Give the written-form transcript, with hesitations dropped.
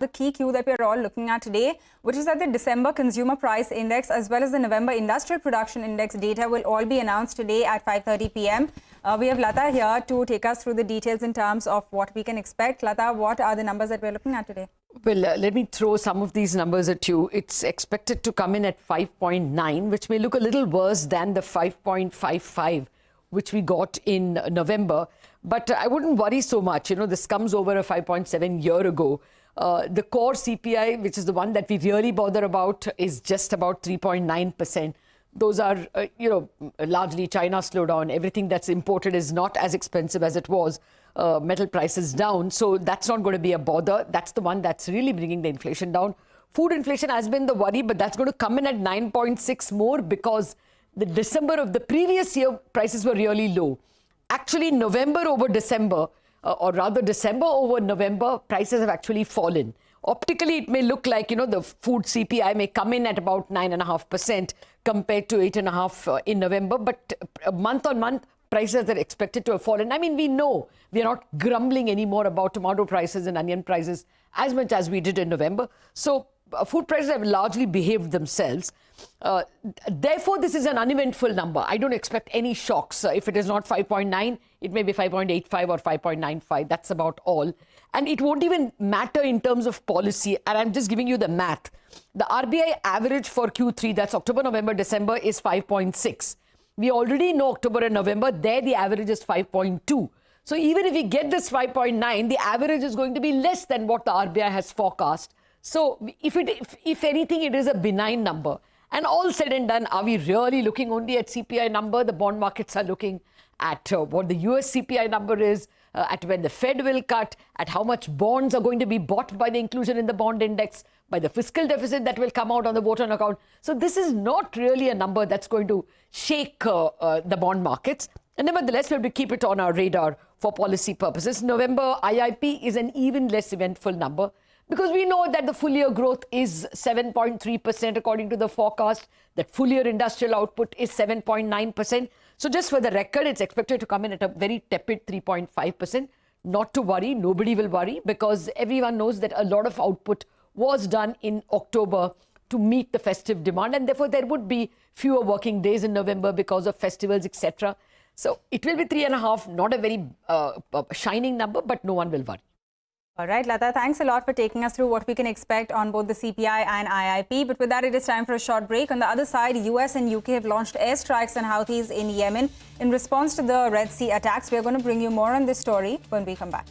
The key cue that we're all looking at today, which is that the December Consumer Price Index as well as the November Industrial Production Index data will all be announced today at 5:30 p.m. We have Latha here to take us through the details in terms of what we can expect. Latha, what are the numbers that we're looking at today? Well, let me throw some of these numbers at you. It's expected to come in at 5.9, which may look a little worse than the 5.55, which we got in November. But I wouldn't worry so much. You know, this comes over a 5.7 year ago. The core CPI, which is the one that we really bother about, is just about 3.9%. Those are, largely China slowdown. Everything that's imported is not as expensive as it was. Metal prices down. So that's not going to be a bother. That's the one that's really bringing the inflation down. Food inflation has been the worry, but that's going to come in at 9.6 more because the December of the previous year prices were really low. Actually, November over December, or rather December over November, prices have actually fallen. Optically, it may look like, the food CPI may come in at about 9.5% compared to 8.5% in November. But month on month, prices are expected to have fallen. I mean, we know we are not grumbling anymore about tomato prices and onion prices as much as we did in November. So food prices have largely behaved themselves. Therefore, this is an uneventful number. I don't expect any shocks. If it is not 5.9, it may be 5.85 or 5.95. That's about all. And it won't even matter in terms of policy. And I'm just giving you the math. The RBI average for Q3, that's October, November, December, is 5.6. We already know October and November, there the average is 5.2. So even if we get this 5.9, the average is going to be less than what the RBI has forecast. So if anything, it is a benign number. And all said and done, are we really looking only at CPI number? The bond markets are looking at what the US CPI number is, at when the Fed will cut, at how much bonds are going to be bought by the inclusion in the bond index, by the fiscal deficit that will come out on the vote on account. So this is not really a number that's going to shake the bond markets. And nevertheless, we have to keep it on our radar for policy purposes. November IIP is an even less eventful number because we know that the full year growth is 7.3% according to the forecast, that full year industrial output is 7.9%. So just for the record, it's expected to come in at a very tepid 3.5%. Not to worry, nobody will worry because everyone knows that a lot of output was done in October to meet the festive demand, and therefore there would be fewer working days in November because of festivals, etc. So it will be 3.5, not a very shining number, but no one will worry. All right, Latha, thanks a lot for taking us through what we can expect on both the CPI and IIP. But with that, it is time for a short break. On the other side, US and UK have launched airstrikes on Houthis in Yemen in response to the Red Sea attacks. We are going to bring you more on this story when we come back.